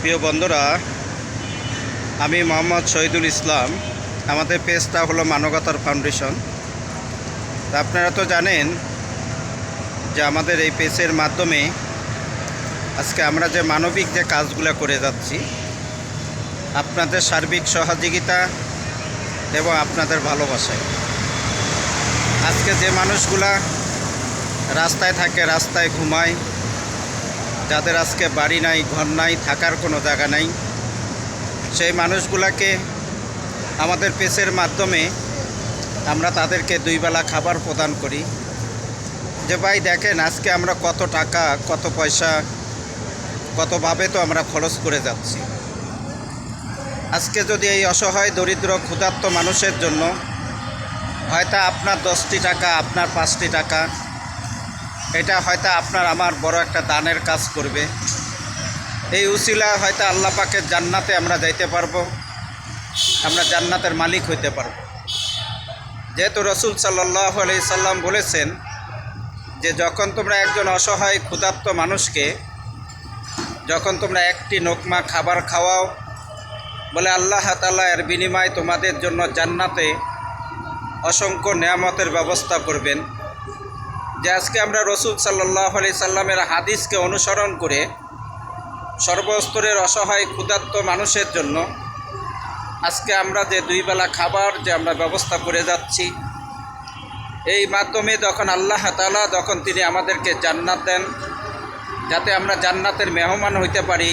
প্রিয় বন্ধুরা, আমি মোহাম্মদ শহীদুল ইসলাম। আমাদের পেজটা হলো মানবতার ফাউন্ডেশন। আপনারা তো জানেন যে আমাদের এই পেজের মাধ্যমে আজকে আমরা যে মানবিক যে কাজগুলো করে যাচ্ছি, আপনাদের সার্বিক সহযোগিতা এবং আপনাদের ভালোবাসায় আজকে যে মানুষগুলা রাস্তায় থাকে, রাস্তায় ঘুমায়, যাদের আজকে বাড়ি নাই, ঘর নাই, থাকার কোনো জায়গা নাই, সেই মানুষগুলাকে আমাদের পেজের মাধ্যমে আমরা তাদেরকে দুই বেলা খাবার প্রদান করি। যে ভাই দেখেন আজকে আমরা কত টাকা, কত পয়সা, কতভাবে তো আমরা খরচ করে যাচ্ছি। আজকে যদি এই অসহায় দরিদ্র ক্ষুধার্ত মানুষের জন্য হয়তো আপনার 10টি টাকা, আপনার 5টি টাকা, এটা হয়তো আপনার আমার বড় একটা দানের কাজ করবে। এই উসিলা হয়তো আল্লাহ পাকের জান্নাতে আমরা যাইতে পারবো, আমরা জান্নাতের মালিক হইতে পারবো। যেহেতু রসুল সাল্লাল্লাহু আলাইহি সাল্লাম বলেছেন যে যখন তোমরা একজন অসহায় ক্ষুধার্ত মানুষকে যখন তোমরা একটি লোকমা খাবার খাওয়াও, বলে আল্লাহ তাআলা এর বিনিময়ে তোমাদের জন্য জান্নাতে অসংখ্য নেয়ামতের ব্যবস্থা করবেন। যে আজকে আমরা রসুল সাল্লাল্লাহু আলাইহি সাল্লামের হাদিসকে অনুসরণ করে সর্বস্তরের অসহায় ক্ষুধার্ত মানুষের জন্য আজকে আমরা যে দুই বেলা খাবার যে আমরা ব্যবস্থা করে যাচ্ছি, এই মাধ্যমে যখন আল্লাহ তাআলা যখন তিনি আমাদেরকে জান্নাত দেন, যাতে আমরা জান্নাতের মেহমান হইতে পারি,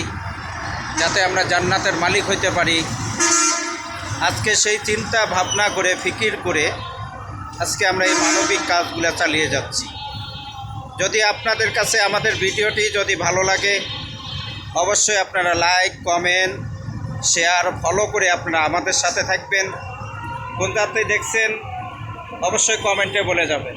যাতে আমরা জান্নাতের মালিক হইতে পারি, আজকে সেই চিন্তা ভাবনা করে, ফিকির করে আজকে আমরা এই মানবিক কাজগুলো চালিয়ে যাচ্ছি। যদি আপনাদের কাছে আমাদের ভিডিওটি যদি ভালো লাগে, অবশ্যই আপনারা লাইক, কমেন্ট, শেয়ার, ফলো করে আপনারা আমাদের সাথে থাকবেন। কোন জায়গাতে দেখছেন অবশ্যই কমেন্টে বলে যাবেন।